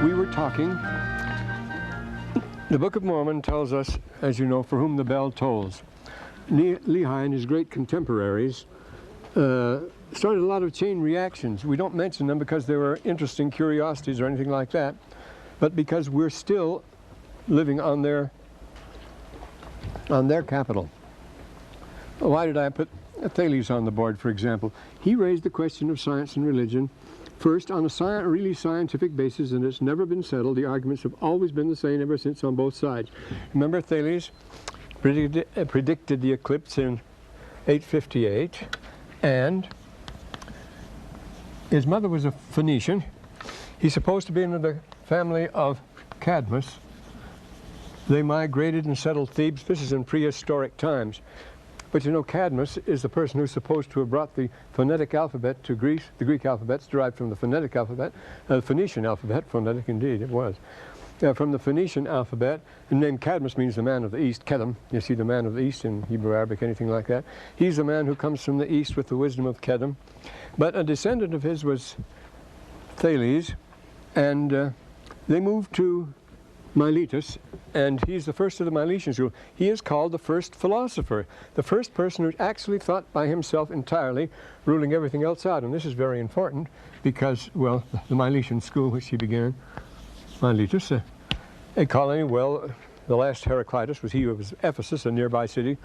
we were talking, the Book of Mormon tells us, as you know, for whom the bell tolls. Lehi and his great contemporaries started a lot of chain reactions. We don't mention them because they were interesting curiosities or anything like that, but because we're still living on their capital. Why did I put Thales on the board, for example? He raised the question of science and religion first on a really scientific basis, and it's never been settled. The arguments have always been the same ever since on both sides. Remember, Thales predicted the eclipse in 858, and his mother was a Phoenician. He's supposed to be in the family of Cadmus. They migrated and settled Thebes. This is in prehistoric times. But you know, Cadmus is the person who's supposed to have brought the phonetic alphabet to Greece. The Greek alphabet's derived from the phonetic alphabet, the Phoenician alphabet, phonetic indeed, it was. From the Phoenician alphabet, the name Cadmus means the man of the east, Kedem. You see the man of the east in Hebrew, Arabic, anything like that. He's the man who comes from the east with the wisdom of Kedem. But a descendant of his was Thales, and they moved to Miletus, and he's the first of the Miletian school. He is called the first philosopher, the first person who actually thought by himself entirely, ruling everything else out. And this is very important because, well, the Miletian school which he began, Miletus, a colony, well, the last Heraclitus was he who was Ephesus, a nearby city.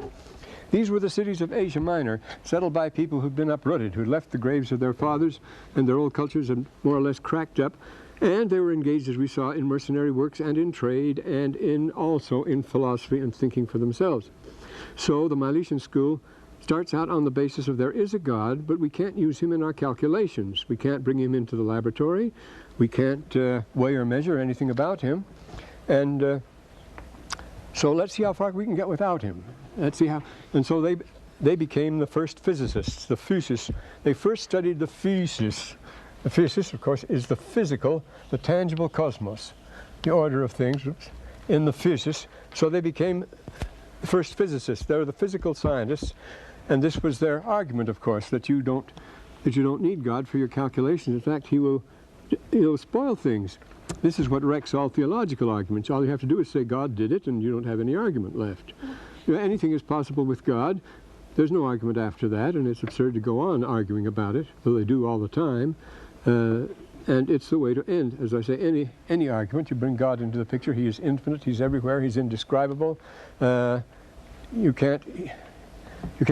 These were the cities of Asia Minor, settled by people who'd been uprooted, who left the graves of their fathers, and their old cultures had more or less cracked up. And they were engaged, as we saw, in mercenary works and in trade and also in philosophy and thinking for themselves. So the Miletian school starts out on the basis of there is a God, but we can't use him in our calculations. We can't bring him into the laboratory. We can't weigh or measure anything about him. And so let's see how far we can get without him. Let's see how. And so they became the first physicists, the physis. They first studied the physis. The physis, of course, is the physical, the tangible cosmos, the order of things in the physis. So they became the first physicists. They're the physical scientists, and this was their argument, of course, that you don't need God for your calculations. In fact, he'll spoil things. This is what wrecks all theological arguments. All you have to do is say God did it, and you don't have any argument left. You know, anything is possible with God. There's no argument after that, and it's absurd to go on arguing about it, though they do all the time. And it's the way to end. As I say, any argument, you bring God into the picture. He is infinite, he's everywhere, he's indescribable. You can't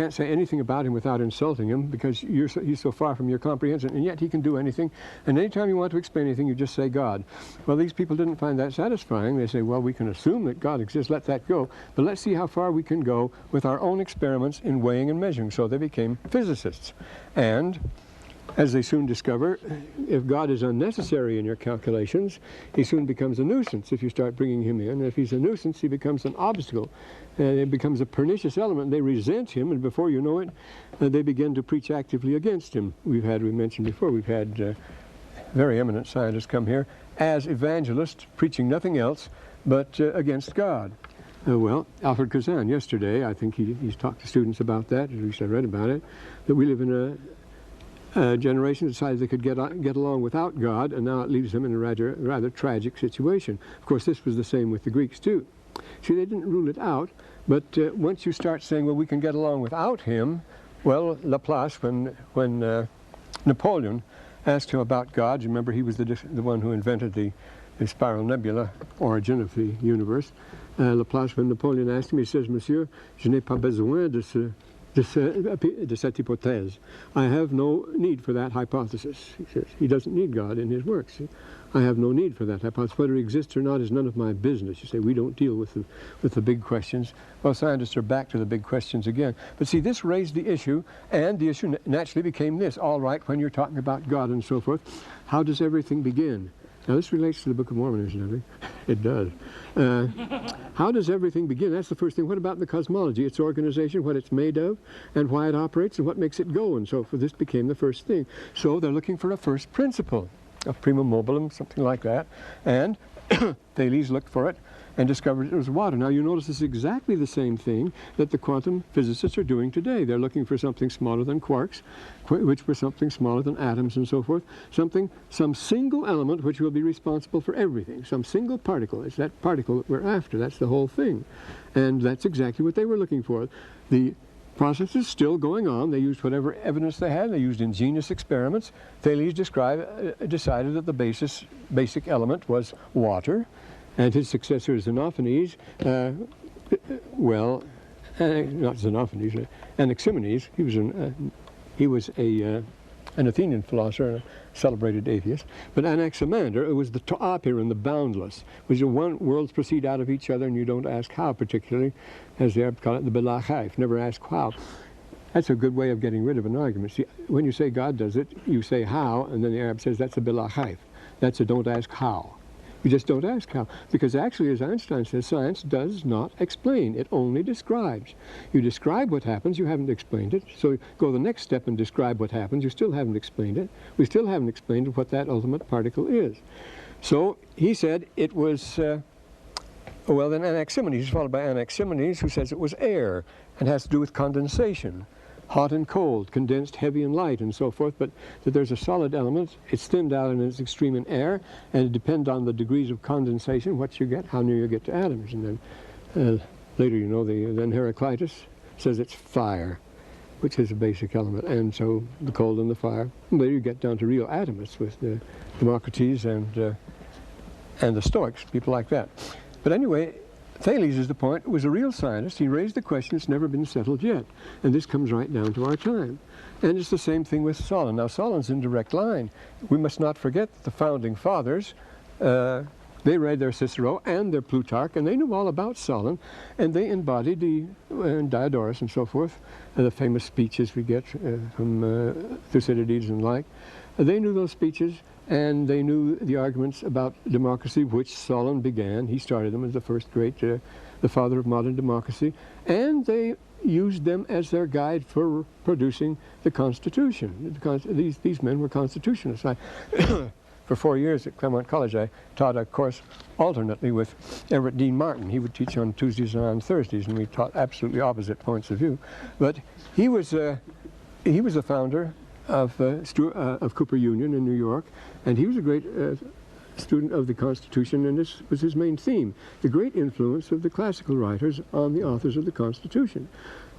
say anything about him without insulting him, because he's so far from your comprehension, and yet he can do anything. And anytime you want to explain anything, you just say God. Well, these people didn't find that satisfying. They say, well, we can assume that God exists, let that go, but let's see how far we can go with our own experiments in weighing and measuring. So they became physicists. And as they soon discover, if God is unnecessary in your calculations, he soon becomes a nuisance if you start bringing him in. And if he's a nuisance, he becomes an obstacle. And it becomes a pernicious element. They resent him, and before you know it, they begin to preach actively against him. We mentioned before, we've had very eminent scientists come here as evangelists, preaching nothing else but against God. Well, Alfred Kazan yesterday, I think he's talked to students about that, at least I read about it, that we live in a generation decided they could get along without God, and now it leaves them in a rather tragic situation. Of course, this was the same with the Greeks too. See, they didn't rule it out, but once you start saying, well, we can get along without him, well, Laplace, when Napoleon asked him about God, you remember he was the one who invented the spiral nebula origin of the universe. Laplace, when Napoleon asked him, he says, Monsieur, je n'ai pas besoin de cette hypothèse. I have no need for that hypothesis. He says he doesn't need God in his works. I have no need for that hypothesis. Whether he exists or not is none of my business. You say we don't deal with the big questions. Well, scientists are back to the big questions again. But see, this raised the issue, and the issue naturally became this. All right, when you're talking about God and so forth, how does everything begin? Now, this relates to the Book of Mormon, isn't it? It does. How does everything begin? That's the first thing. What about the cosmology, its organization, what it's made of, and why it operates, and what makes it go, and so forth? This became the first thing. So they're looking for a first principle. of primum mobilum, something like that. And Thales looked for it and discovered it was water. Now you notice it's exactly the same thing that the quantum physicists are doing today. They're looking for something smaller than quarks, which were something smaller than atoms and so forth, some single element which will be responsible for everything, some single particle. It's that particle that we're after. That's the whole thing. And that's exactly what they were looking for. The process is still going on. They used whatever evidence they had. They used ingenious experiments. Thales decided that the basic element was water, and his successor Xenophanes, not Xenophanes, Anaximenes. He was an Athenian philosopher, a celebrated atheist. But Anaximander, it was the ta'apir and the boundless, which are one worlds proceed out of each other, and you don't ask how, particularly, as the Arabs call it, the bilahayf, never ask how. That's a good way of getting rid of an argument. See, when you say God does it, you say how, and then the Arab says that's a bilahayf. That's a don't ask how. You just don't ask how. Because actually, as Einstein says, science does not explain. It only describes. You describe what happens, you haven't explained it. So go the next step and describe what happens, you still haven't explained it. We still haven't explained what that ultimate particle is. So he said it was, well then Anaximenes, followed by Anaximenes, who says it was air and has to do with condensation. Hot and cold, condensed, heavy and light, and so forth, but that there's a solid element, it's thinned out in its extreme in air, and it depends on the degrees of condensation, what you get, how near you get to atoms. And then later, you know, then Heraclitus says it's fire, which is a basic element, and so the cold and the fire. And later you get down to real atomists with the Democritus and the Stoics, people like that. But anyway, Thales is the point, was a real scientist. He raised the question that's never been settled yet. And this comes right down to our time. And it's the same thing with Solon. Now, Solon's in direct line. We must not forget that the founding fathers, they read their Cicero and their Plutarch, and they knew all about Solon, and they embodied Diodorus and so forth, the famous speeches we get from Thucydides and like. They knew those speeches, and they knew the arguments about democracy, which Solon began. He started them as the first great, the father of modern democracy, and they used them as their guide for producing the Constitution. These men were constitutionalists. For 4 years at Claremont College, I taught a course alternately with Everett Dean Martin. He would teach on Tuesdays and on Thursdays, and we taught absolutely opposite points of view. But he was the founder of Cooper Union in New York, and he was a great student of the Constitution, and this was his main theme, the great influence of the classical writers on the authors of the Constitution.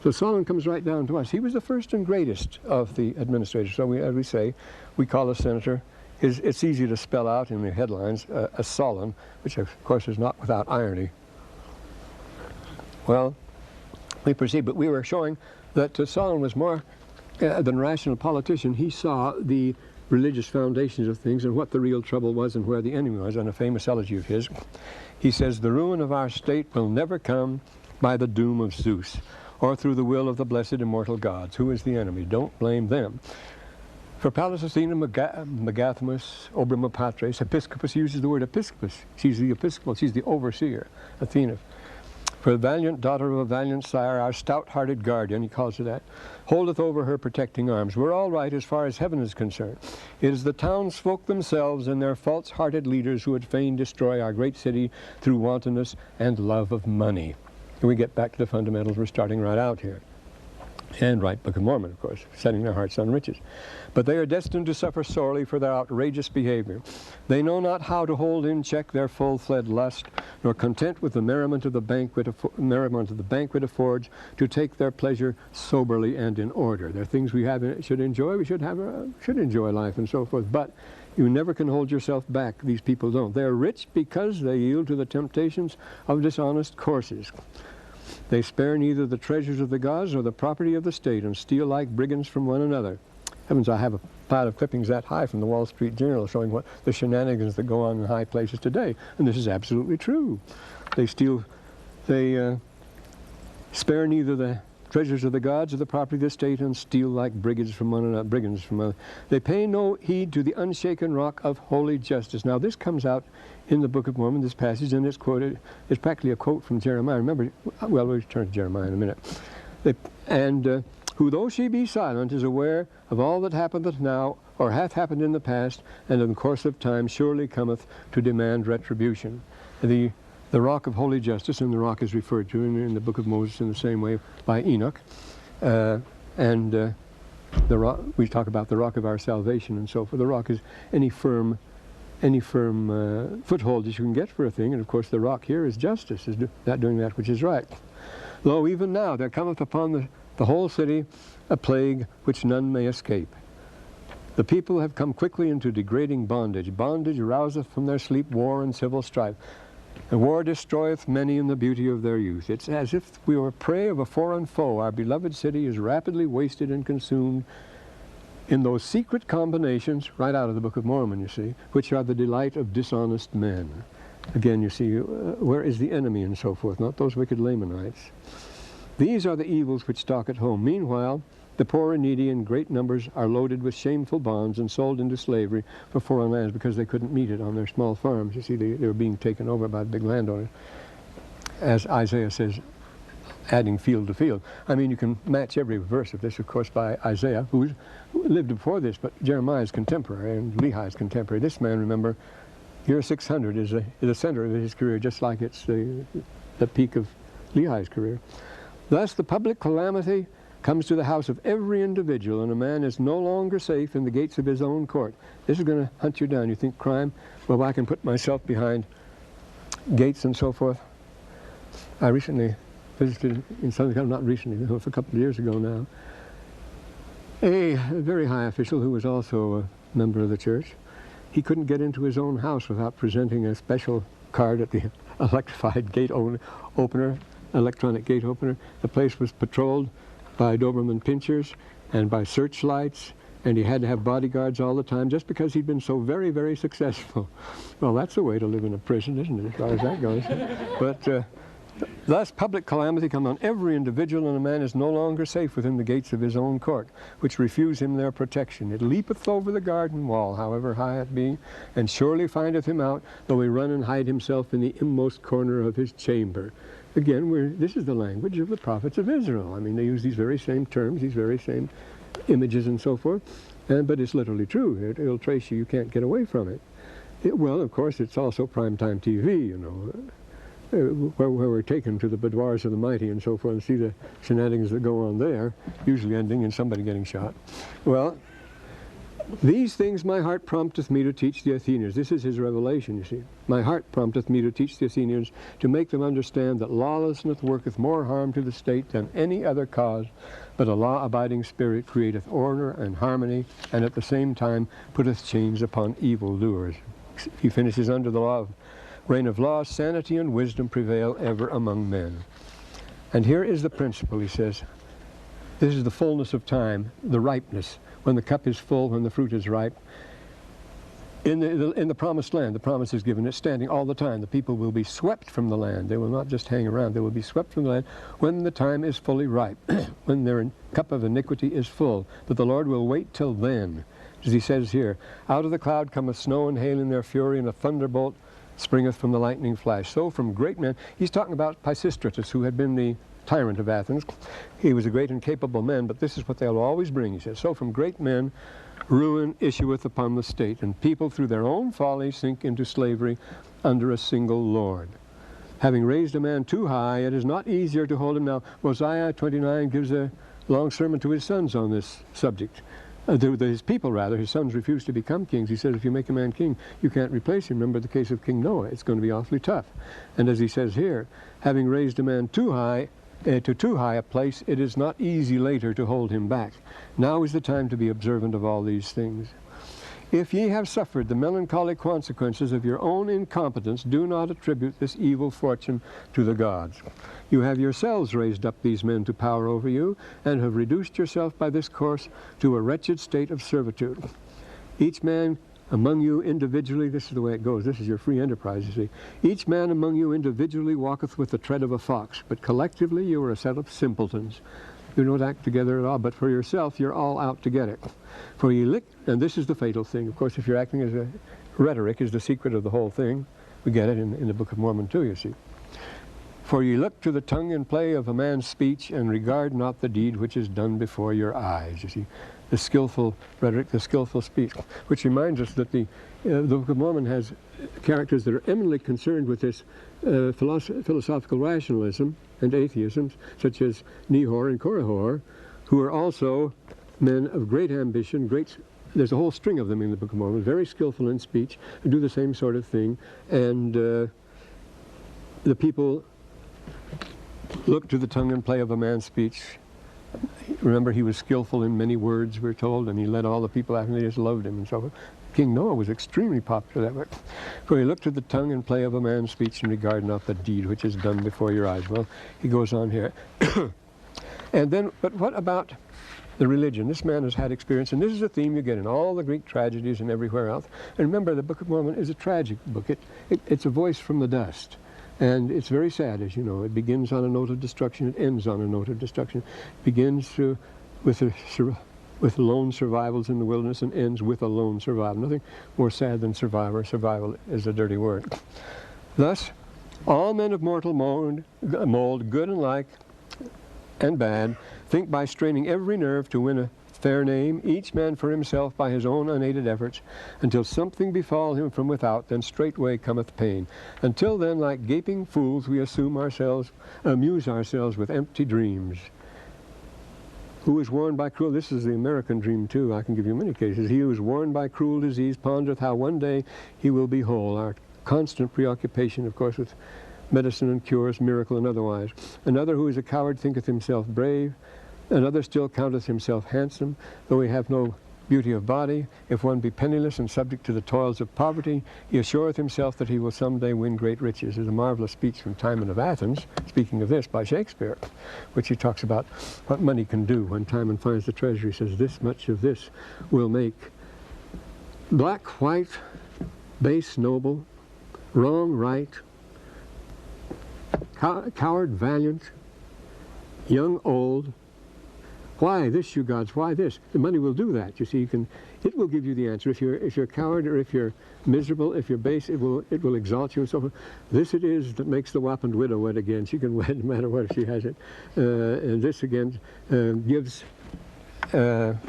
So Solon comes right down to us. He was the first and greatest of the administrators. So as we say, we call a senator, it's easy to spell out in the headlines, a Solon, which of course is not without irony. Well, we proceed, but we were showing that Solon was more than a rational politician. He saw the religious foundations of things and what the real trouble was and where the enemy was. On a famous elegy of his, he says, "The ruin of our state will never come by the doom of Zeus or through the will of the blessed immortal gods." Who is the enemy? Don't blame them. For Pallas Athena, Megathamus, Obrima Patres, Episcopus, he uses the word episcopus. She's the episcopal, she's the overseer, Athena. For the valiant daughter of a valiant sire, our stout-hearted guardian, he calls her that, holdeth over her protecting arms. We're all right as far as heaven is concerned. It is the townsfolk themselves and their false-hearted leaders who would fain destroy our great city through wantonness and love of money. And we get back to the fundamentals. We're starting right out here. And right Book of Mormon, of course, setting their hearts on riches. But they are destined to suffer sorely for their outrageous behavior. They know not how to hold in check their full-fled lust, nor content with the merriment of the banquet affords, to take their pleasure soberly and in order. There are things we should enjoy. We should enjoy life and so forth. But you never can hold yourself back. These people don't. They are rich because they yield to the temptations of dishonest courses. They spare neither the treasures of the gods nor the property of the state, and steal like brigands from one another. Heavens, I have a pile of clippings that high from the Wall Street Journal showing what the shenanigans that go on in high places today. And this is absolutely true. They spare neither the treasures of the gods or the property of the state, and steal like brigands from one another. They pay no heed to the unshaken rock of holy justice. Now this comes out in the Book of Mormon, this passage, and it's quoted. It's practically a quote from Jeremiah. Remember, well, we'll turn to Jeremiah in a minute. who though she be silent is aware of all that happeneth now, or hath happened in the past, and in the course of time surely cometh to demand retribution. The rock of holy justice, and the rock is referred to in the book of Moses in the same way by Enoch. The rock, we talk about the rock of our salvation and so forth. The rock is any firm foothold that you can get for a thing, and of course the rock here is justice, is doing that which is right. Lo, even now there cometh upon the whole city a plague which none may escape. The people have come quickly into degrading bondage. Bondage rouseth from their sleep war and civil strife. And war destroyeth many in the beauty of their youth. It's as if we were prey of a foreign foe. Our beloved city is rapidly wasted and consumed in those secret combinations, right out of the Book of Mormon, you see, which are the delight of dishonest men. Again, you see, where is the enemy and so forth, not those wicked Lamanites. These are the evils which stalk at home. Meanwhile, the poor and needy in great numbers are loaded with shameful bonds and sold into slavery for foreign lands because they couldn't meet it on their small farms. You see, they were being taken over by the big landowners. As Isaiah says, adding field to field. I mean, you can match every verse of this, of course, by Isaiah, who lived before this, but Jeremiah's contemporary and Lehi's contemporary. This man, remember, year 600 is the center of his career, just like it's the peak of Lehi's career. Thus, the public calamity comes to the house of every individual, and a man is no longer safe in the gates of his own court. This is going to hunt you down. You think crime? Well, I can put myself behind gates and so forth. I recently visited in Southern California, not recently, a couple of years ago now, a very high official who was also a member of the church. He couldn't get into his own house without presenting a special card at the electrified gate opener, electronic gate opener. The place was patrolled by Doberman pinchers and by searchlights, and he had to have bodyguards all the time just because he'd been so very, very successful. Well, that's the way to live in a prison, isn't it, as far as that goes? But thus public calamity come on every individual, and a man is no longer safe within the gates of his own court, which refuse him their protection. It leapeth over the garden wall, however high it be, and surely findeth him out, though he run and hide himself in the inmost corner of his chamber. Again, this is the language of the prophets of Israel. I mean, they use these very same terms, these very same images and so forth, but it's literally true. It'll trace you. You can't get away from it. Well, of course, it's also primetime TV, you know, where we're taken to the boudoirs of the mighty and so forth and see the shenanigans that go on there, usually ending in somebody getting shot. Well, these things my heart prompteth me to teach the Athenians. This is his revelation, you see. My heart prompteth me to teach the Athenians, to make them understand that lawlessness worketh more harm to the state than any other cause, but a law-abiding spirit createth order and harmony, and at the same time putteth chains upon evildoers. He finishes, under the reign of law, sanity and wisdom prevail ever among men. And here is the principle, he says. This is the fullness of time, the ripeness. When the cup is full, when the fruit is ripe. In the promised land, the promise is given. It's standing all the time. The people will be swept from the land. They will not just hang around. They will be swept from the land when the time is fully ripe, when their cup of iniquity is full. But the Lord will wait till then. As he says here, out of the cloud cometh snow and hail in their fury, and a thunderbolt springeth from the lightning flash. So from great men, he's talking about Pisistratus, who had been the tyrant of Athens. He was a great and capable man, but this is what they'll always bring, he says. So from great men ruin issueth upon the state, and people through their own folly sink into slavery under a single Lord. Having raised a man too high, it is not easier to hold him. Now, Mosiah 29 gives a long sermon to his sons on this subject. His people, rather. His sons refuse to become kings. He says, if you make a man king, you can't replace him. Remember the case of King Noah. It's going to be awfully tough. And as he says here, having raised a man too high, to too high a place, it is not easy later to hold him back. Now is the time to be observant of all these things. If ye have suffered the melancholy consequences of your own incompetence, do not attribute this evil fortune to the gods. You have yourselves raised up these men to power over you, and have reduced yourself by this course to a wretched state of servitude. Each man among you individually, this is the way it goes, this is your free enterprise, you see. Each man among you individually walketh with the tread of a fox, but collectively you are a set of simpletons. You don't act together at all, but for yourself you're all out to get it. For ye lick, and this is the fatal thing. Of course, if you're acting as a rhetoric is the secret of the whole thing. We get it in the Book of Mormon too, you see. For ye look to the tongue and play of a man's speech, and regard not the deed which is done before your eyes. You see, the skillful rhetoric, the skillful speech, which reminds us that the Book of Mormon has characters that are eminently concerned with this philosophical rationalism and atheism, such as Nehor and Korihor, who are also men of great ambition, there's a whole string of them in the Book of Mormon, very skillful in speech, who do the same sort of thing, and the people look to the tongue and play of a man's speech. Remember, he was skillful in many words, we're told, and he led all the people after him. They just loved him and so forth. King Noah was extremely popular that way. For he looked to the tongue and play of a man's speech, and regard not the deed which is done before your eyes. Well, he goes on here. And then, but what about the religion? This man has had experience, and this is a theme you get in all the Greek tragedies and everywhere else. And remember, the Book of Mormon is a tragic book. It's a voice from the dust. And it's very sad, as you know. It begins on a note of destruction. It ends on a note of destruction. It begins with lone survivals in the wilderness and ends with a lone survival. Nothing more sad than survivor. Survival is a dirty word. Thus, all men of mortal mold, good and like, and bad, think by straining every nerve to win a fair name, each man for himself by his own unaided efforts, until something befall him from without, then straightway cometh pain. Until then, like gaping fools, we amuse ourselves with empty dreams. Who is worn by cruel, this is the American dream too, I can give you many cases. He who is worn by cruel disease pondereth how one day he will be whole. Our constant preoccupation, of course, with medicine and cures, miracle and otherwise. Another who is a coward thinketh himself brave. Another still counteth himself handsome, though he have no beauty of body. If one be penniless and subject to the toils of poverty, he assureth himself that he will some day win great riches. There's a marvelous speech from Timon of Athens, speaking of this, by Shakespeare, which he talks about what money can do. When Timon finds the treasure, he says, this much of this will make black white, base noble, wrong right, coward valiant, young old. Why this, you gods? Why this? The money will do that. You see, it will give you the answer. If you're a coward, or if you're miserable, if you're base, it will exalt you and so forth. This it is that makes the wappened widow wed again. She can wed no matter what if she has it. And this again gives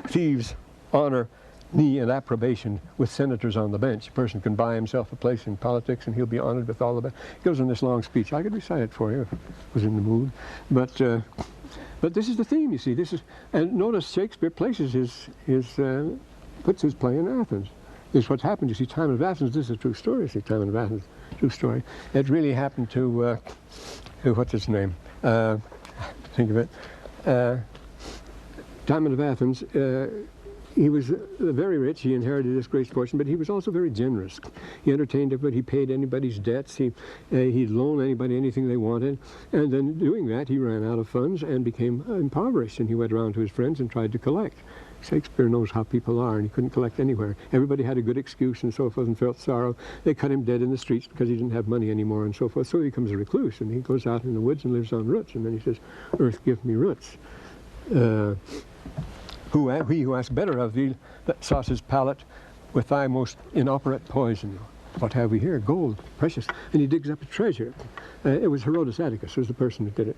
thieves honor, knee, and approbation with senators on the bench. A person can buy himself a place in politics, and he'll be honored with all the best. He goes in this long speech. I could recite it for you if I was in the mood, but this is the theme, you see. This is, and notice Shakespeare places puts his play in Athens. This is what's happened. You see, Timon of Athens. This is a true story. You see, Timon of Athens, true story. It really happened to what's his name? Think of it. Timon of Athens. He was very rich. He inherited this great fortune, but he was also very generous. He entertained everybody. He paid anybody's debts. He'd loan anybody anything they wanted. And then doing that, he ran out of funds and became impoverished. And he went around to his friends and tried to collect. Shakespeare knows how people are, and he couldn't collect anywhere. Everybody had a good excuse and so forth and felt sorrow. They cut him dead in the streets because he didn't have money anymore and so forth. So he becomes a recluse, and he goes out in the woods and lives on roots. And then he says, earth, give me roots. He who asks better of thee, that sauce his palate with thy most inoperate poison. What have we here? Gold, precious. And he digs up a treasure. It was Herodotus Atticus was the person that did it.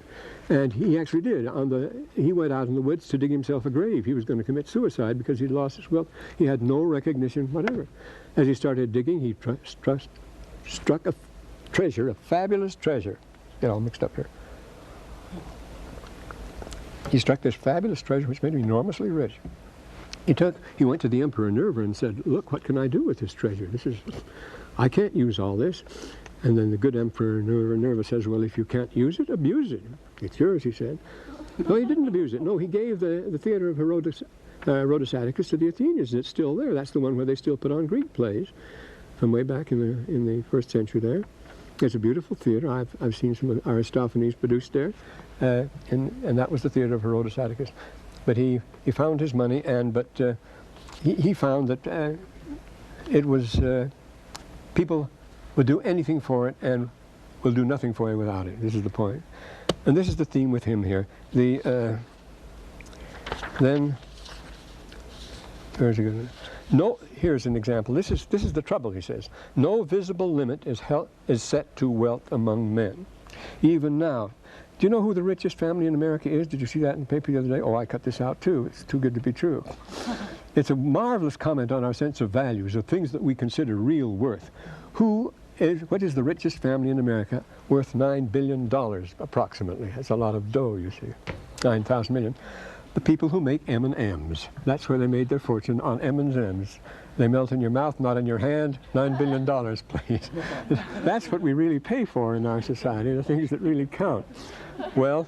And he actually did. He went out in the woods to dig himself a grave. He was going to commit suicide because he'd lost his wealth. He had no recognition whatever. As he started digging, he struck a treasure, a fabulous treasure. Get all mixed up here. He struck this fabulous treasure which made him enormously rich. He went to the Emperor Nerva and said, look, what can I do with this treasure? I can't use all this. And then the good Emperor Nerva says, well, if you can't use it, abuse it. It's yours, he said. No, he didn't abuse it. No, he gave the theater of Herodotus Atticus to the Athenians, and it's still there. That's the one where they still put on Greek plays from way back in the 1st century there. It's a beautiful theater. I've seen some of Aristophanes produced there. And that was the theater of Herodotus Atticus. But he found his money, but he found that it was people would do anything for it and will do nothing for you without it. This is the point. And this is the theme with him here. Then, where's he going? No, here's an example. This is the trouble, he says. No visible limit is set to wealth among men. Even now. Do you know who the richest family in America is? Did you see that in the paper the other day? Oh, I cut this out too. It's too good to be true. It's a marvelous comment on our sense of values, of things that we consider real worth. What is the richest family in America? Worth $9 billion, approximately. That's a lot of dough, you see. 9,000 million. The people who make M&Ms. That's where they made their fortune, on M&Ms. They melt in your mouth, not in your hand. $9 billion, please. That's what we really pay for in our society, the things that really count. Well,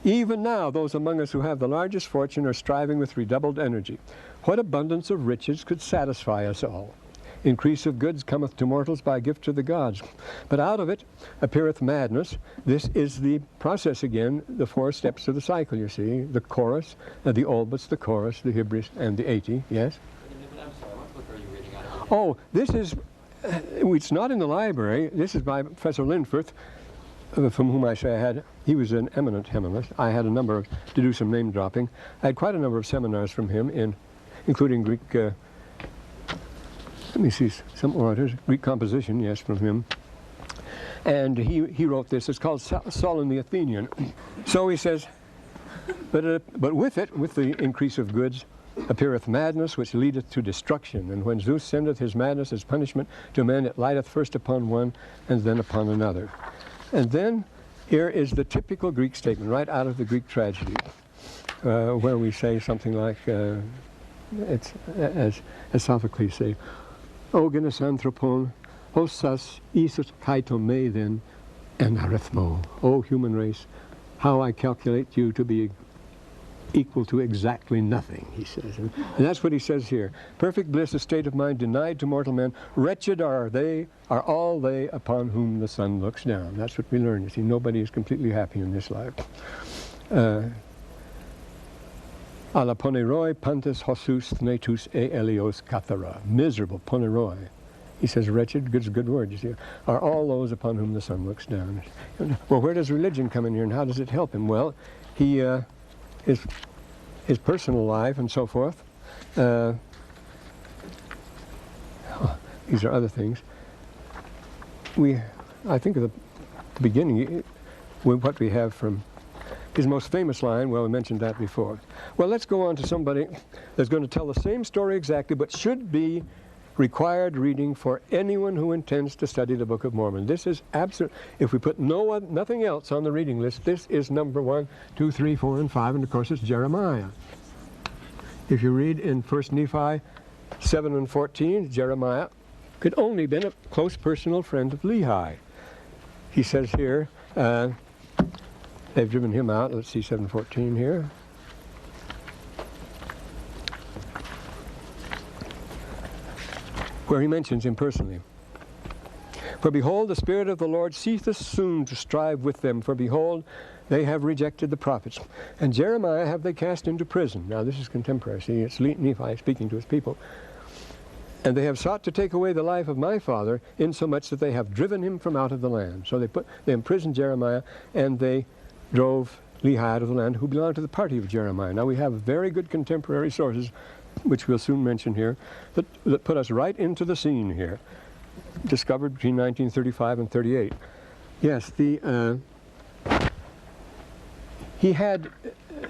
even now, those among us who have the largest fortune are striving with redoubled energy. What abundance of riches could satisfy us all? Increase of goods cometh to mortals by gift to the gods. But out of it appeareth madness. This is the process again, the 4 steps of the cycle, you see. The chorus, the obus, the chorus, the hybris, and the 80, yes? I'm sorry, what book are you reading out of? Oh, this is, it's not in the library. This is by Professor Linforth, from whom I say he was an eminent Hellenist. I had a number to do some name dropping. I had quite a number of seminars from him, including Greek, let me see, some orators, Greek composition, yes, from him. And he wrote this. It's called Solon the Athenian. So he says, but with it, with the increase of goods, appeareth madness, which leadeth to destruction. And when Zeus sendeth his madness as punishment to men, it lighteth first upon one, and then upon another. And then here is the typical Greek statement, right out of the Greek tragedy, where we say something like, it's as Sophocles say, O genes anthropon, osas isos kaito me then, and arithmo. O human race, how I calculate you to be equal to exactly nothing, he says. And that's what he says here. Perfect bliss, a state of mind denied to mortal men. Wretched are all they upon whom the sun looks down. That's what we learn. You see, nobody is completely happy in this life. Ala poneroi pantes hosus thnetus e elios kathara. Miserable, poneroi. He says, wretched, good's a good word, you see, are all those upon whom the sun looks down. Well, where does religion come in here, and how does it help him? Well, his personal life and so forth. These are other things. I think of the beginning, what we have from his most famous line, well, we mentioned that before. Well, let's go on to somebody that's going to tell the same story exactly, but should be required reading for anyone who intends to study the Book of Mormon. This is absolute. If we put nothing else on the reading list, this is number 1, 2, 3, 4, and 5, and of course it's Jeremiah. If you read in 1 Nephi 7 and 14, Jeremiah could only have been a close personal friend of Lehi. He says here, they've driven him out. Let's see 7:14 here. Where he mentions him personally. For behold, the Spirit of the Lord ceaseth soon to strive with them, for behold, they have rejected the prophets. And Jeremiah have they cast into prison. Now this is contemporary. See, it's Nephi speaking to his people. And they have sought to take away the life of my father, insomuch that they have driven him from out of the land. So they imprisoned Jeremiah, and they drove Lehi out of the land, who belonged to the party of Jeremiah. Now we have very good contemporary sources, which we'll soon mention here, that put us right into the scene here, discovered between 1935 and 38. Yes,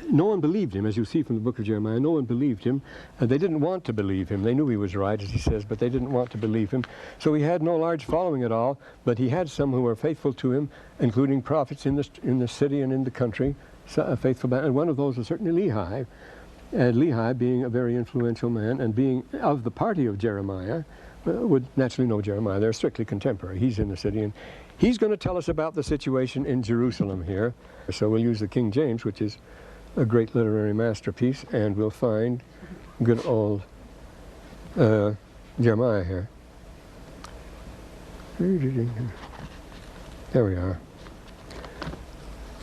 no one believed him, as you see from the book of Jeremiah. No one believed him. They didn't want to believe him. They knew he was right, as he says, but they didn't want to believe him. So he had no large following at all, but he had some who were faithful to him, including prophets in the city and in the country, a faithful man. And one of those was certainly Lehi. And Lehi, being a very influential man and being of the party of Jeremiah, would naturally know Jeremiah. They're strictly contemporary. He's in the city, and he's going to tell us about the situation in Jerusalem here. So we'll use the King James, which is a great literary masterpiece, and we'll find good old Jeremiah here. There we are.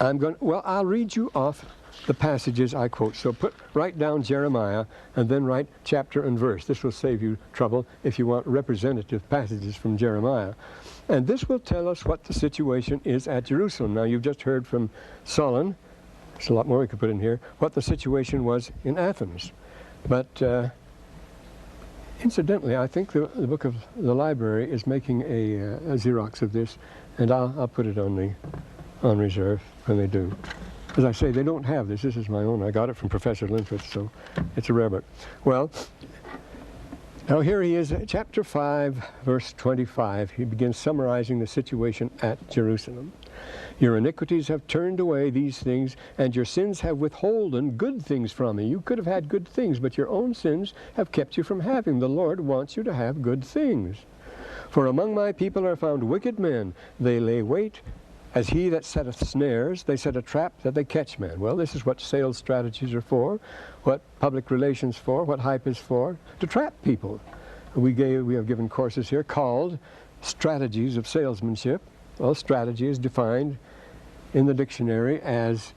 I'll read you off the passages I quote. So write down Jeremiah and then write chapter and verse. This will save you trouble if you want representative passages from Jeremiah. And this will tell us what the situation is at Jerusalem. Now you've just heard from Solon, there's a lot more we could put in here, what the situation was in Athens. But Incidentally, I think the book of the library is making a Xerox of this, and I'll put it on reserve when they do. As I say, they don't have this. This is my own. I got it from Professor Linford, so it's a rare book. Well, now here he is, chapter 5, verse 25. He begins summarizing the situation at Jerusalem. Your iniquities have turned away these things, and your sins have withholden good things from me. You could have had good things, but your own sins have kept you from having. The Lord wants you to have good things. For among my people are found wicked men. They lay wait as he that setteth snares. They set a trap that they catch men. Well, this is what sales strategies are for, what public relations for, what hype is for, to trap people. We have given courses here called Strategies of Salesmanship. Well, strategy is defined in the dictionary as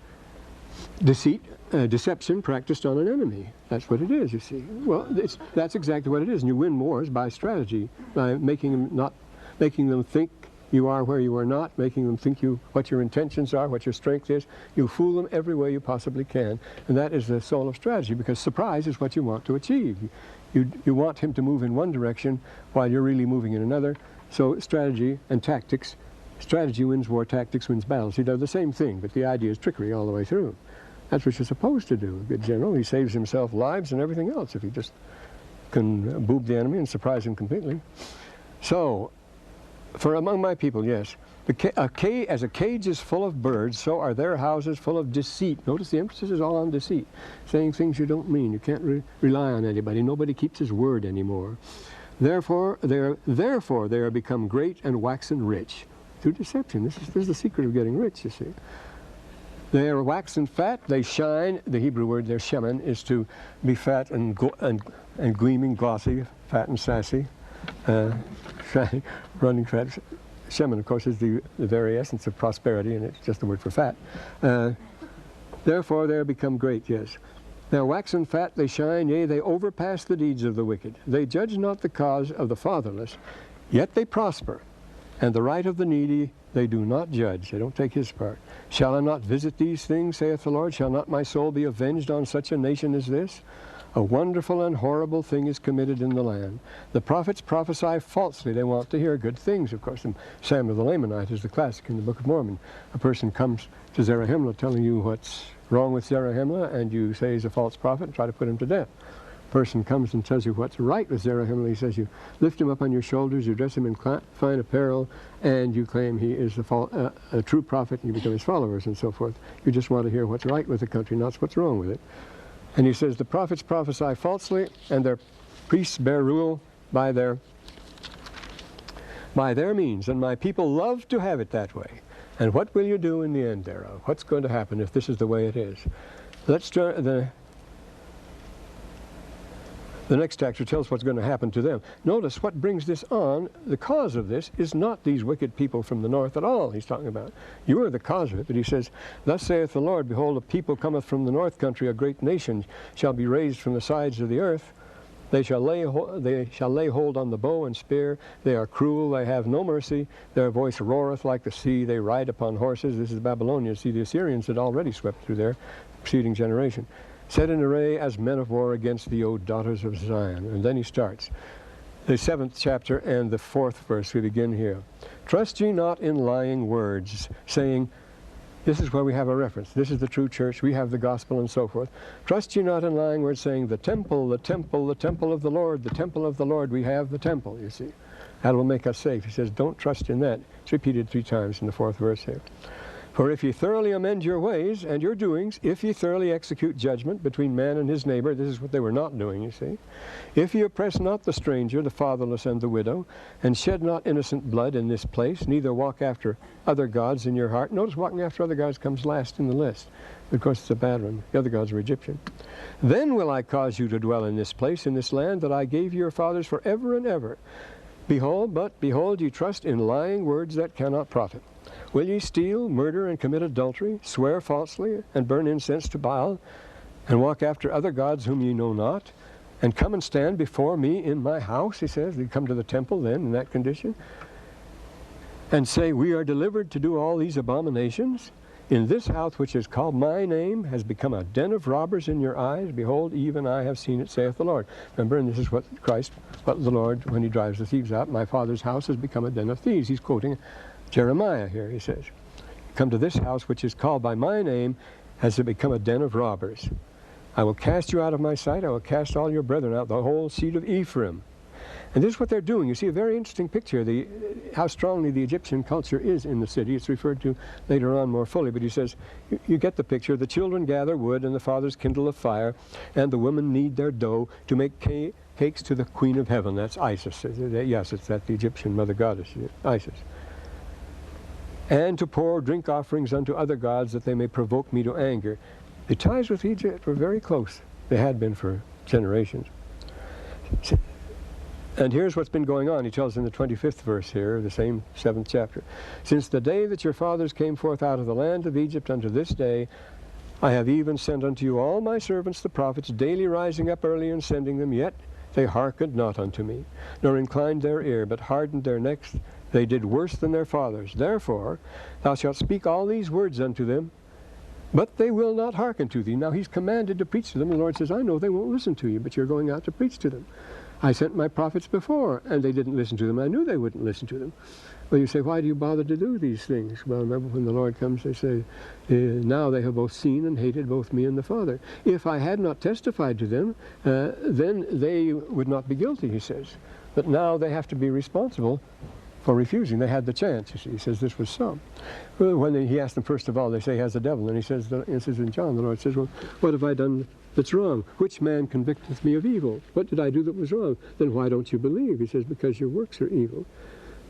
deceit, deception practiced on an enemy. That's what it is, you see. Well, that's exactly what it is. And you win wars by strategy, by making them think you are where you are not, making them think what your intentions are, what your strength is. You fool them every way you possibly can. And that is the soul of strategy, because surprise is what you want to achieve. You want him to move in one direction while you're really moving in another. So strategy and tactics, strategy wins war, tactics wins battles. He does the same thing, but the idea is trickery all the way through. That's what you're supposed to do. A good general, he saves himself lives and everything else if he just can boob the enemy and surprise him completely. So, for among my people, yes, as a cage is full of birds, so are their houses full of deceit. Notice the emphasis is all on deceit, saying things you don't mean. You can't rely on anybody. Nobody keeps his word anymore. Therefore they are become great and waxen rich. Through deception. This is the secret of getting rich, you see. They are waxen fat, they shine. The Hebrew word there, shemen, is to be fat and gleaming, glossy, fat and sassy. Shining, running fat. Shemen, of course, is the very essence of prosperity, and it's just the word for fat. Therefore they are become great, yes. Now waxen fat, they shine, yea, they overpass the deeds of the wicked. They judge not the cause of the fatherless, yet they prosper. And the right of the needy they do not judge. They don't take his part. Shall I not visit these things, saith the Lord? Shall not my soul be avenged on such a nation as this? A wonderful and horrible thing is committed in the land. The prophets prophesy falsely. They want to hear good things, of course. And Samuel the Lamanite is the classic in the Book of Mormon. A person comes to Zarahemla telling you what's wrong with Zarahemla, and you say he's a false prophet and try to put him to death. Person comes and tells you what's right with Zarahemla. He says you lift him up on your shoulders, you dress him in fine apparel, and you claim he is a true prophet, and you become his followers and so forth. You just want to hear what's right with the country, not what's wrong with it. And he says the prophets prophesy falsely, and their priests bear rule by their means, and my people love to have it that way. And what will you do in the end thereof? What's going to happen if this is the way it is? Let's turn the next chapter tells what's going to happen to them. Notice what brings this on. The cause of this is not these wicked people from the north at all he's talking about. You are the cause of it. But he says, thus saith the Lord, behold, a people cometh from the north country, a great nation shall be raised from the sides of the earth. They shall lay hold on the bow and spear. They are cruel, they have no mercy. Their voice roareth like the sea. They ride upon horses. This is Babylonians. See, the Assyrians had already swept through their preceding generation. Set in array as men of war against thee, O daughters of Zion. And then he starts. The 7th chapter and the 4th verse, we begin here. Trust ye not in lying words, saying, this is where we have a reference. This is the true church. We have the gospel and so forth. Trust ye not in lying words, saying, the temple, the temple, the temple of the Lord, the temple of the Lord. We have the temple, you see. That will make us safe. He says, don't trust in that. It's repeated 3 times in the 4th verse here. For if ye thoroughly amend your ways and your doings, if ye thoroughly execute judgment between man and his neighbor, this is what they were not doing, you see. If ye oppress not the stranger, the fatherless, and the widow, and shed not innocent blood in this place, neither walk after other gods in your heart. Notice walking after other gods comes last in the list. Of course, it's a bad one. The other gods are Egyptian. Then will I cause you to dwell in this place, in this land that I gave your fathers forever and ever. Behold, ye trust in lying words that cannot profit. Will ye steal, murder, and commit adultery, swear falsely, and burn incense to Baal, and walk after other gods whom ye know not, and come and stand before me in my house, he says. They come to the temple then in that condition, and say, we are delivered to do all these abominations. In this house which is called my name has become a den of robbers in your eyes. Behold, even I have seen it, saith the Lord. Remember, and this is what the Lord, when he drives the thieves out, my Father's house has become a den of thieves. He's quoting Jeremiah here, he says. Come to this house which is called by my name has become a den of robbers. I will cast you out of my sight. I will cast all your brethren out, the whole seed of Ephraim. And this is what they're doing. You see a very interesting picture, how strongly the Egyptian culture is in the city. It's referred to later on more fully, but he says, you get the picture. The children gather wood, and the fathers kindle a fire, and the women knead their dough to make cakes to the queen of heaven. That's Isis. Yes, it's that the Egyptian mother goddess, Isis. And to pour drink offerings unto other gods, that they may provoke me to anger. The ties with Egypt were very close. They had been for generations. And here's what's been going on. He tells in the 25th verse here, the same 7th chapter. Since the day that your fathers came forth out of the land of Egypt unto this day, I have even sent unto you all my servants the prophets, daily rising up early and sending them, yet they hearkened not unto me, nor inclined their ear, but hardened their necks. They did worse than their fathers. Therefore thou shalt speak all these words unto them, but they will not hearken to thee. Now he's commanded to preach to them. The Lord says, I know they won't listen to you, but you're going out to preach to them. I sent my prophets before, and they didn't listen to them. I knew they wouldn't listen to them. Well, you say, why do you bother to do these things? Well, remember when the Lord comes, they say, now they have both seen and hated both me and the Father. If I had not testified to them, then they would not be guilty, he says. But now they have to be responsible for refusing. They had the chance, you see. He says this was so. Well, when he asked them, first of all, they say, he has a devil. And he says in John, the Lord says, well, what have I done that's wrong? Which man convicteth me of evil? What did I do that was wrong? Then why don't you believe? He says, because your works are evil.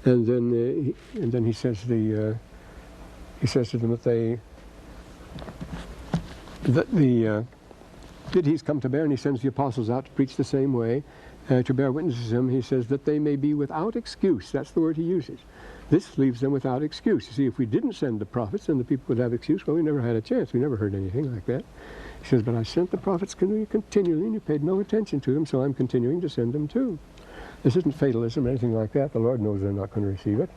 And then he says to them that he's come to bear, and he sends the apostles out to preach the same way, to bear witnesses to him. He says that they may be without excuse. That's the word he uses. This leaves them without excuse. You see, if we didn't send the prophets, then the people would have excuse. Well, we never had a chance. We never heard anything like that. He says, but I sent the prophets continually, and you paid no attention to them, so I'm continuing to send them too. This isn't fatalism or anything like that. The Lord knows they're not going to receive it,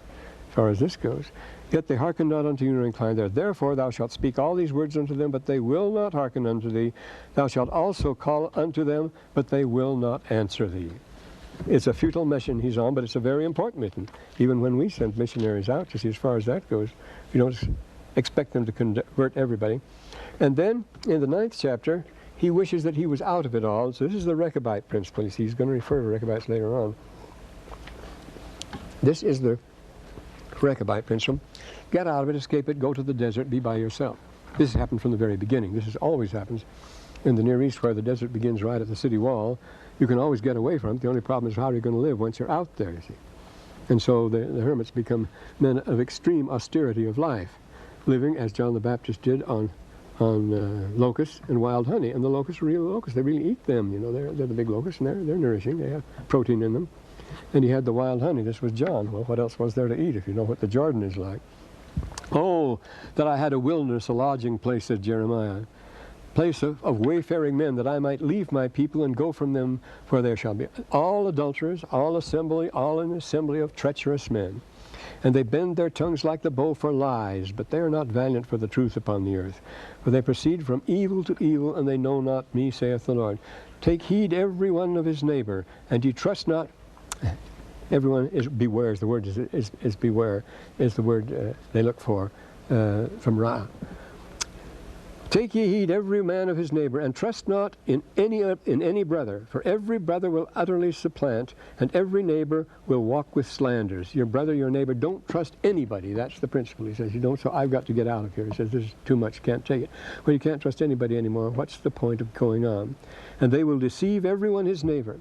as far as this goes. Yet they hearken not unto you, nor incline there. Therefore thou shalt speak all these words unto them, but they will not hearken unto thee. Thou shalt also call unto them, but they will not answer thee. It's a futile mission he's on, but it's a very important mission. Even when we send missionaries out, you see, as far as that goes, we don't expect them to convert everybody. And then, in the 9th chapter, he wishes that he was out of it all. So this is the Rechabite principle. You see, he's going to refer to Rechabites later on. This is the Rechabite principle. Get out of it, escape it, go to the desert, be by yourself. This has happened from the very beginning. This always happens in the Near East, where the desert begins right at the city wall. You can always get away from it. The only problem is how are you going to live once you're out there, you see. And so the hermits become men of extreme austerity of life, living, as John the Baptist did, on locusts and wild honey. And the locusts are real locusts. They really eat them, you know. They're the big locusts, and they're nourishing. They have protein in them. And he had the wild honey. This was John. Well, what else was there to eat if you know what the Jordan is like? Oh, that I had a wilderness, a lodging place, said Jeremiah, place of wayfaring men, that I might leave my people and go from them, for there shall be all adulterers, all an assembly of treacherous men. And they bend their tongues like the bow for lies, but they are not valiant for the truth upon the earth. For they proceed from evil to evil, and they know not me, saith the Lord. Take heed every one of his neighbor, and ye trust not. Everyone is beware. The word is beware, is the word they look for from Ra. Take ye heed every man of his neighbor, and trust not in any brother, for every brother will utterly supplant, and every neighbor will walk with slanders. Your brother, your neighbor, don't trust anybody. That's the principle. He says, you don't, so I've got to get out of here. He says, this is too much, can't take it. Well, you can't trust anybody anymore. What's the point of going on? And they will deceive everyone his neighbor,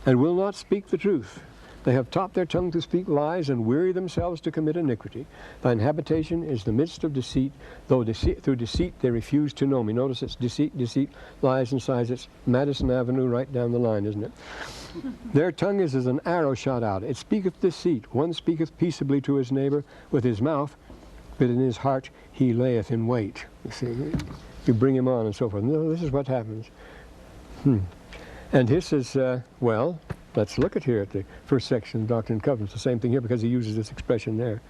and will not speak the truth. They have taught their tongue to speak lies, and weary themselves to commit iniquity. Thine habitation is the midst of deceit, though through deceit they refuse to know me. Notice it's deceit, lies and sighs. It's Madison Avenue right down the line, isn't it? Their tongue is as an arrow shot out. It speaketh deceit. One speaketh peaceably to his neighbor with his mouth, but in his heart he layeth in wait. You see, you bring him on and so forth. No, this is what happens. And this is, well, let's look at here at the first section of Doctrine and Covenants. The same thing here, because he uses this expression there.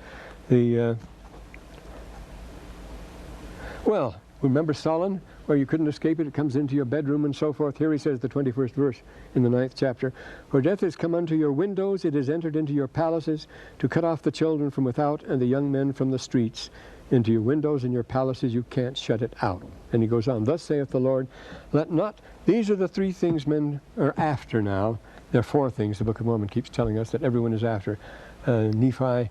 Well, remember Solon, where you couldn't escape it? It comes into your bedroom and so forth. Here he says, the 21st verse in the 9th chapter, "For death is come unto your windows, it is entered into your palaces, to cut off the children from without and the young men from the streets. Into your windows and your palaces, you can't shut it out." And he goes on, "Thus saith the Lord, let not," these are the 3 things men are after now. There are 4 things the Book of Mormon keeps telling us that everyone is after. Nephi,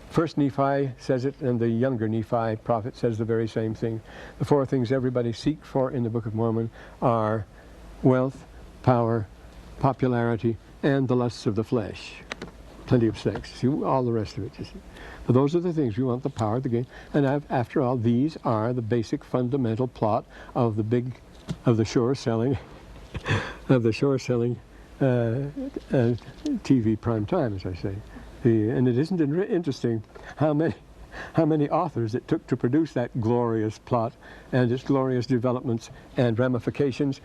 first Nephi says it, and the younger Nephi prophet says the very same thing. The 4 things everybody seeks for in the Book of Mormon are wealth, power, popularity, and the lusts of the flesh. Plenty of sex. See, all the rest of it. You see. So those are the things we want: the power, the gain. And after all, these are the basic fundamental plot of the shore selling, TV prime time, as I say. And it isn't interesting how many authors it took to produce that glorious plot and its glorious developments and ramifications.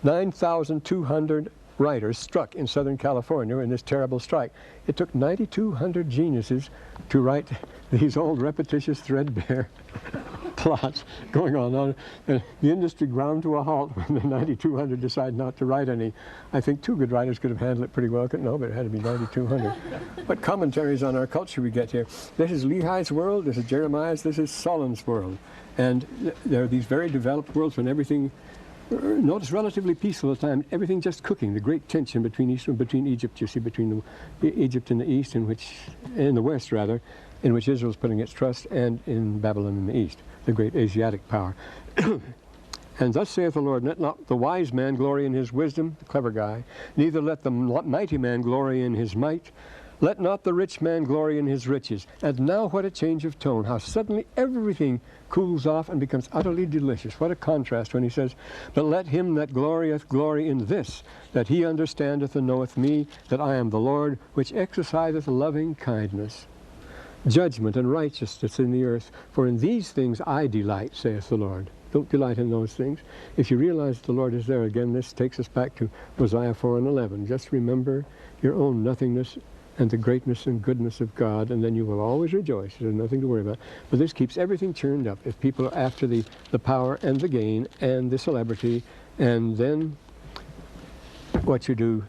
9,200 writers struck in Southern California in this terrible strike. It took 9,200 geniuses to write these old repetitious threadbare plots going on. The industry ground to a halt when the 9,200 decided not to write any. I think 2 good writers could have handled it pretty well. No, but it had to be 9,200. What commentaries on our culture we get here. This is Lehi's world, this is Jeremiah's, this is Solon's world. And there are these very developed worlds when everything, notice, relatively peaceful at the time, everything just cooking. The great tension between Egypt, you see, between Egypt in the east, in the west rather, in which Israel's putting its trust, and in Babylon in the east, the great Asiatic power. "And thus saith the Lord, let not the wise man glory in his wisdom," the clever guy, "neither let the mighty man glory in his might. Let not the rich man glory in his riches." And now what a change of tone, how suddenly everything cools off and becomes utterly delicious. What a contrast when he says, "But let him that glorieth glory in this, that he understandeth and knoweth me, that I am the Lord, which exerciseth loving kindness, judgment and righteousness in the earth. For in these things I delight, saith the Lord." Don't delight in those things. If you realize the Lord is there again, this takes us back to Hosea 4:11. Just remember your own nothingness and the greatness and goodness of God, and then you will always rejoice. There's nothing to worry about. But this keeps everything churned up. If people are after the power and the gain and the celebrity, and then what you do,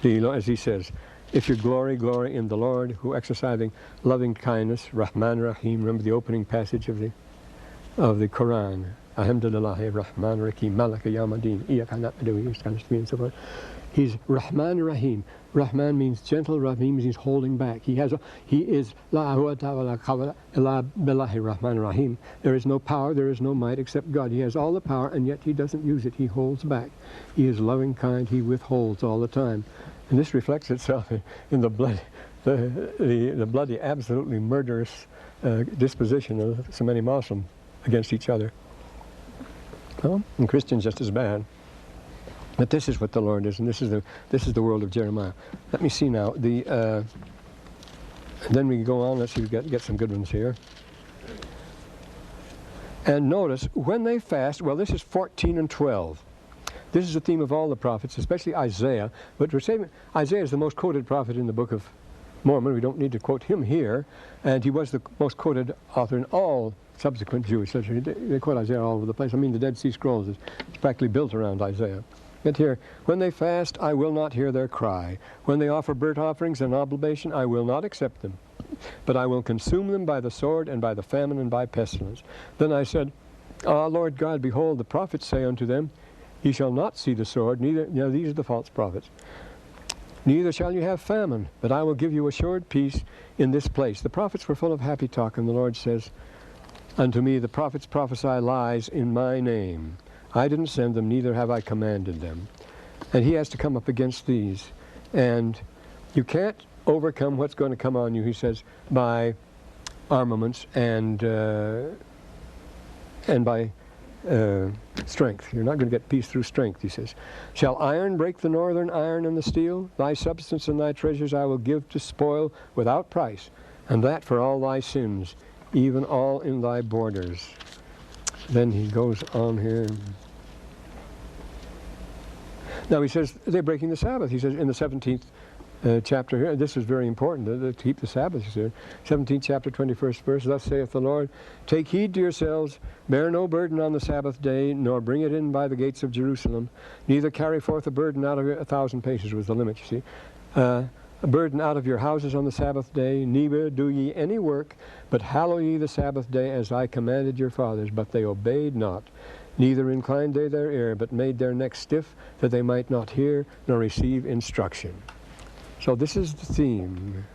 as he says, if you glory in the Lord, who exercising loving kindness, Rahman Rahim. Remember the opening passage of the Quran. Alhamdulillah, Rahman Rahim, Malaka Yamadin, Iyaka Na'budu, and so forth. He's Rahman Rahim. Rahman means gentle, Rahim means holding back. He is La Billahi Rahman Rahim. There is no power, there is no might except God. He has all the power, and yet he doesn't use it. He holds back. He is loving, kind, he withholds all the time. And this reflects itself in the bloody, absolutely murderous disposition of so many Muslims against each other. Well, and Christians just as bad. But this is what the Lord is, and this is the world of Jeremiah. Let me see now. Then we can go on. Let's see. We get some good ones here. And notice when they fast. Well, this is 14 and 12. This is the theme of all the prophets, especially Isaiah. But we're saying Isaiah is the most quoted prophet in the Book of Mormon. We don't need to quote him here. And he was the most quoted author in all subsequent Jewish literature. They quote Isaiah all over the place. I mean, the Dead Sea Scrolls is practically built around Isaiah. Yet here, when they fast, I will not hear their cry. When they offer burnt offerings and oblation, I will not accept them. But I will consume them by the sword and by the famine and by pestilence. Then I said, Ah, Lord God, behold, the prophets say unto them, Ye shall not see the sword, neither, these are the false prophets, neither shall you have famine, but I will give you assured peace in this place. The prophets were full of happy talk, and the Lord says unto me, the prophets prophesy lies in my name. I didn't send them, neither have I commanded them. And he has to come up against these. And you can't overcome what's going to come on you, he says, by armaments and by strength. You're not going to get peace through strength, he says. Shall iron break the northern iron and the steel? Thy substance and thy treasures I will give to spoil without price, and that for all thy sins, even all in thy borders. Then he goes on here. Now he says, they're breaking the Sabbath. He says, in the 17th chapter here. This is very important to keep the Sabbaths here. 17th chapter, 21st verse. Thus saith the Lord, take heed to yourselves, bear no burden on the Sabbath day, nor bring it in by the gates of Jerusalem. Neither carry forth a burden out of 1,000 paces was the limit, you see. A burden out of your houses on the Sabbath day, neither do ye any work, but hallow ye the Sabbath day as I commanded your fathers, but they obeyed not. Neither inclined they their ear, but made their necks stiff, that they might not hear nor receive instruction. So this is the theme.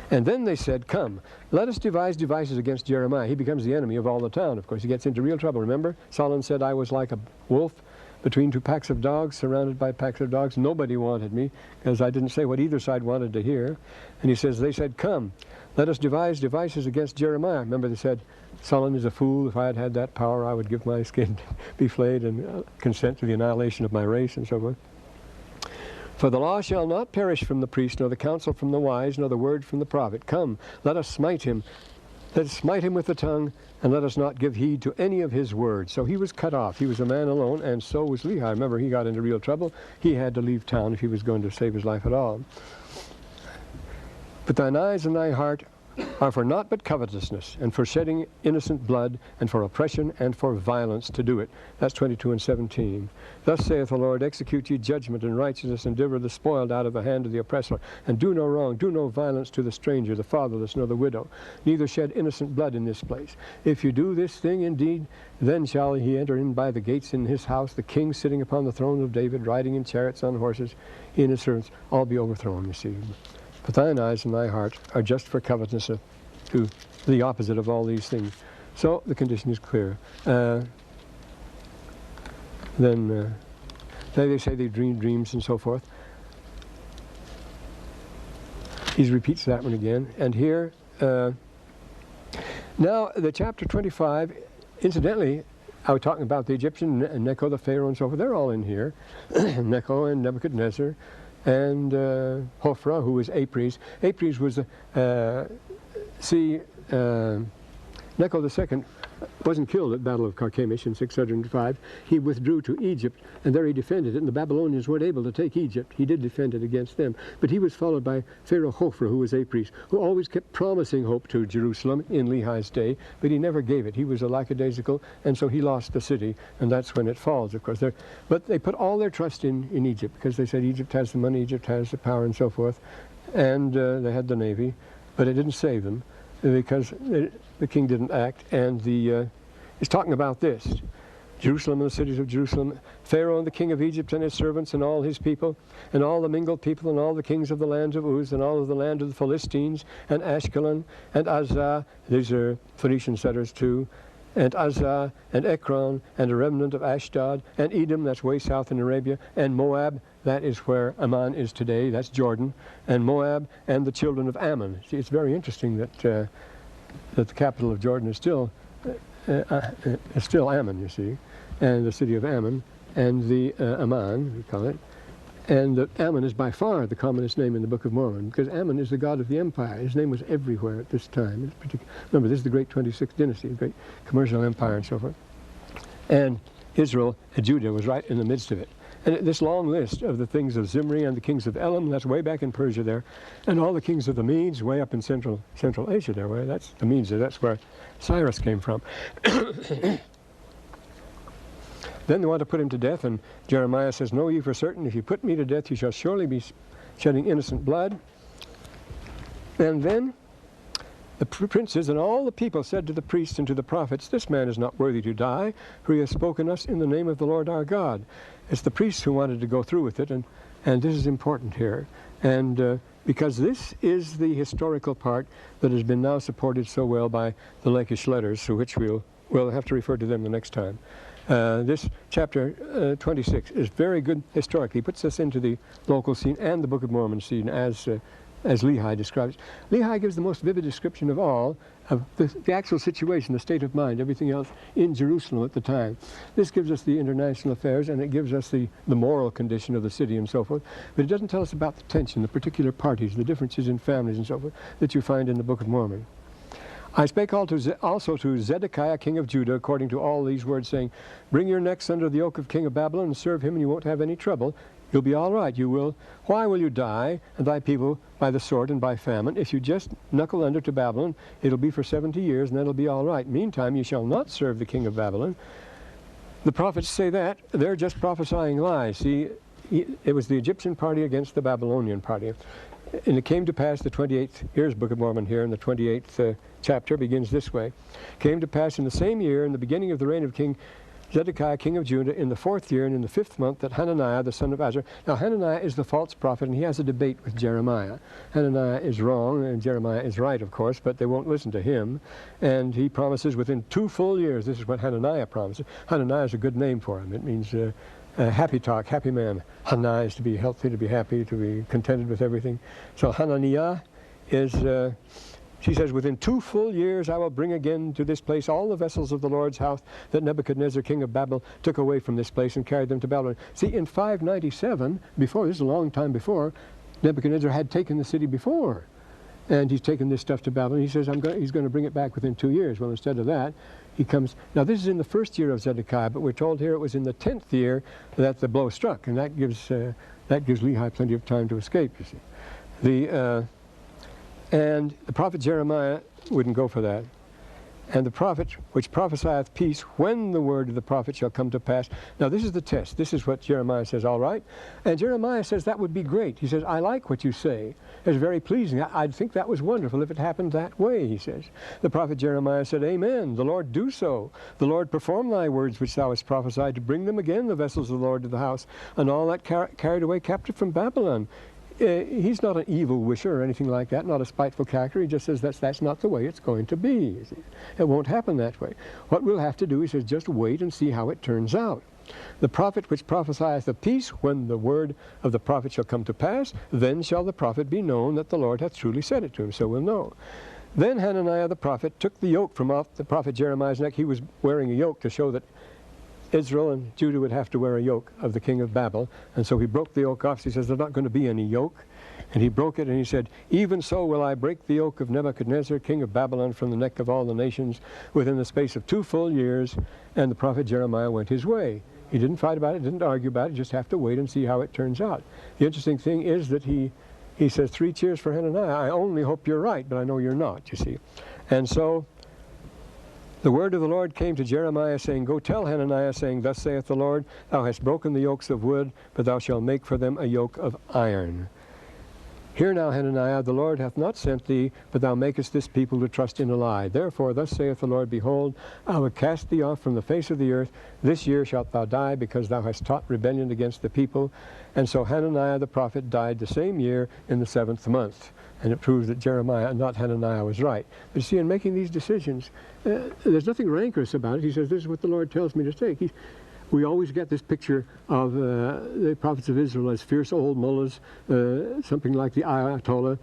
And then they said, come, let us devise devices against Jeremiah. He becomes the enemy of all the town, of course. He gets into real trouble. Remember, Solon said, I was like a wolf between two packs of dogs, surrounded by packs of dogs. Nobody wanted me, because I didn't say what either side wanted to hear. And he says, they said, come, let us devise devices against Jeremiah. Remember, they said, Solon is a fool. If I had had that power, I would give my skin to be flayed and consent to the annihilation of my race and so forth. For the law shall not perish from the priest, nor the counsel from the wise, nor the word from the prophet. Come, let us smite him. Let us smite him with the tongue, and let us not give heed to any of his words. So he was cut off. He was a man alone, and so was Lehi. Remember, he got into real trouble. He had to leave town if he was going to save his life at all. But thine eyes and thy heart are for naught but covetousness, and for shedding innocent blood, and for oppression, and for violence to do it. That's 22 and 17. Thus saith the Lord, execute ye judgment and righteousness, and deliver the spoiled out of the hand of the oppressor, and do no wrong, do no violence to the stranger, the fatherless, nor the widow, neither shed innocent blood in this place. If you do this thing indeed, then shall he enter in by the gates in his house, the king sitting upon the throne of David, riding in chariots on horses, he and his servants, all be overthrown, you see. But thine eyes and thy heart are just for covetousness, to the opposite of all these things. So the condition is clear. Then they say they dream dreams and so forth. He repeats that one again. And here, now the chapter 25, incidentally, I was talking about the Egyptian, Necho, the Pharaoh and so forth. They're all in here. Necho and Nebuchadnezzar. And Hophra, who was Apries. Apries was, Necho II wasn't killed at the Battle of Carchemish in 605. He withdrew to Egypt, and there he defended it, and the Babylonians weren't able to take Egypt. He did defend it against them. But he was followed by Pharaoh Hophra, who was Apries, who always kept promising hope to Jerusalem in Lehi's day, but he never gave it. He was a lackadaisical, and so he lost the city, and that's when it falls, of course. But they put all their trust in Egypt, because they said Egypt has the money, Egypt has the power, and so forth, and they had the navy, but it didn't save them, because the king didn't act. And he's talking about this. Jerusalem and the cities of Jerusalem, Pharaoh and the king of Egypt and his servants and all his people, and all the mingled people and all the kings of the lands of Uz and all of the land of the Philistines, and Ashkelon and Azah, these are Phoenician settlers too, and Azah and Ekron and a remnant of Ashdod, and Edom, that's way south in Arabia, and Moab, that is where Ammon is today, that's Jordan, and Moab and the children of Ammon. See, it's very interesting that the capital of Jordan is still Ammon, you see, and the city of Ammon, and the Ammon, we call it, and Ammon is by far the commonest name in the Book of Mormon, because Ammon is the god of the empire. His name was everywhere at this time. Remember, this is the great 26th dynasty, the great commercial empire and so forth. And Israel, Judah, was right in the midst of it. And this long list of the things of Zimri and the kings of Elam, that's way back in Persia there, and all the kings of the Medes, way up in Central Asia there, where that's the Medes, that's where Cyrus came from. Then they want to put him to death, and Jeremiah says, know ye for certain, if you put me to death, you shall surely be shedding innocent blood. And then the princes and all the people said to the priests and to the prophets, this man is not worthy to die, for he has spoken us in the name of the Lord our God. It's the priests who wanted to go through with it, and this is important here. And because this is the historical part that has been now supported so well by the Lachish letters, through which we'll have to refer to them the next time. This chapter 26 is very good historically. It puts us into the local scene and the Book of Mormon scene as Lehi describes. Lehi gives the most vivid description of all of the actual situation, the state of mind, everything else in Jerusalem at the time. This gives us the international affairs, and it gives us the moral condition of the city and so forth. But it doesn't tell us about the tension, the particular parties, the differences in families and so forth that you find in the Book of Mormon. I spake also to Zedekiah, king of Judah, according to all these words, saying, bring your necks under the yoke of king of Babylon and serve him, and you won't have any trouble. You'll be all right. You will. Why will you die, and thy people by the sword and by famine? If you just knuckle under to Babylon, it'll be for 70 years, and that'll be all right. Meantime, you shall not serve the king of Babylon. The prophets say that. They're just prophesying lies. See, it was the Egyptian party against the Babylonian party. And it came to pass, the 28th, here's Book of Mormon here, and the 28th chapter begins this way. Came to pass in the same year, in the beginning of the reign of King Zedekiah, king of Judah, in the 4th year and in the 5th month, that Hananiah, the son of Azur. Now, Hananiah is the false prophet, and he has a debate with Jeremiah. Hananiah is wrong, and Jeremiah is right, of course, but they won't listen to him. And he promises within 2 full years, this is what Hananiah promises. Hananiah is a good name for him. It means happy talk, happy man. Hananiah is to be healthy, to be happy, to be contented with everything. So Hananiah is... she says, within 2 full years I will bring again to this place all the vessels of the Lord's house that Nebuchadnezzar, king of Babel, took away from this place and carried them to Babylon. See, in 597, before, this is a long time before, Nebuchadnezzar had taken the city before. And he's taken this stuff to Babylon. He says he's going to bring it back within 2 years. Well, instead of that, he comes... Now, this is in the 1st year of Zedekiah, but we're told here it was in the 10th year that the blow struck. And that gives Lehi plenty of time to escape, you see. And the prophet Jeremiah wouldn't go for that. And the prophet which prophesieth peace, when the word of the prophet shall come to pass. Now this is the test. This is what Jeremiah says, all right. And Jeremiah says that would be great. He says, I like what you say. It's very pleasing. I'd think that was wonderful if it happened that way, he says. The prophet Jeremiah said, Amen. The Lord do so. The Lord perform thy words which thou hast prophesied, to bring them again, the vessels of the Lord, to the house, and all that carried away captive from Babylon. He's not an evil wisher or anything like that, not a spiteful character. He just says that's not the way it's going to be. You see. It won't happen that way. What we'll have to do, he says, just wait and see how it turns out. The prophet which prophesieth of peace, when the word of the prophet shall come to pass, then shall the prophet be known that the Lord hath truly said it to him. So we'll know. Then Hananiah the prophet took the yoke from off the prophet Jeremiah's neck. He was wearing a yoke to show that Israel and Judah would have to wear a yoke of the king of Babel. And so he broke the yoke off. He says, there's not going to be any yoke. And he broke it, and he said, even so will I break the yoke of Nebuchadnezzar, king of Babylon, from the neck of all the nations within the space of 2 full years. And the prophet Jeremiah went his way. He didn't fight about it, didn't argue about it, just have to wait and see how it turns out. The interesting thing is that he says, 3 cheers for Hananiah. I only hope you're right, but I know you're not, you see. And so the word of the Lord came to Jeremiah, saying, Go tell Hananiah, saying, Thus saith the Lord, Thou hast broken the yokes of wood, but thou shalt make for them a yoke of iron. Hear now, Hananiah, the Lord hath not sent thee, but thou makest this people to trust in a lie. Therefore, thus saith the Lord, Behold, I will cast thee off from the face of the earth. This year shalt thou die, because thou hast taught rebellion against the people. And so Hananiah the prophet died the same year in the 7th month. And it proves that Jeremiah, not Hananiah, was right. But you see, in making these decisions, there's nothing rancorous about it. He says, this is what the Lord tells me to take. We always get this picture of the prophets of Israel as fierce old mullahs, something like the Ayatollah,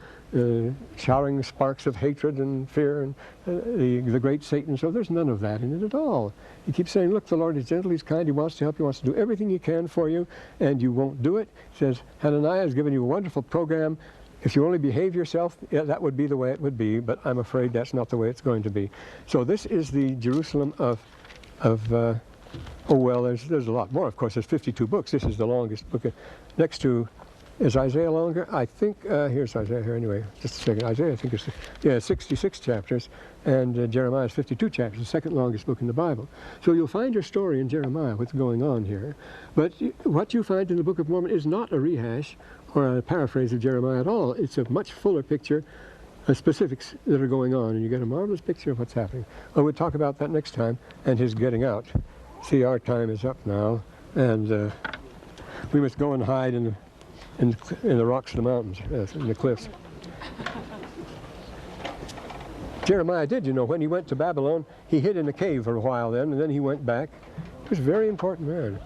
showering sparks of hatred and fear, and the great Satan. So there's none of that in it at all. He keeps saying, look, the Lord is gentle, he's kind, he wants to help you, wants to do everything he can for you, and you won't do it. He says, Hananiah has given you a wonderful program. If you only behave yourself, yeah, that would be the way it would be, but I'm afraid that's not the way it's going to be. So this is the Jerusalem of oh, well, there's a lot more. Of course, there's 52 books. This is the longest book. Next to, is Isaiah longer? I think, here's Isaiah here anyway. Just a second. Isaiah, I think is, 66 chapters, and Jeremiah is 52 chapters, the second longest book in the Bible. So you'll find your story in Jeremiah, what's going on here. But what you find in the Book of Mormon is not a rehash or a paraphrase of Jeremiah at all. It's a much fuller picture of specifics that are going on, and you get a marvelous picture of what's happening. Well, we'll talk about that next time, and his getting out. See, our time is up now, and we must go and hide in the rocks of the mountains, in the cliffs. Jeremiah did, you know, when he went to Babylon, he hid in a cave for a while then, and then he went back. He was a very important man.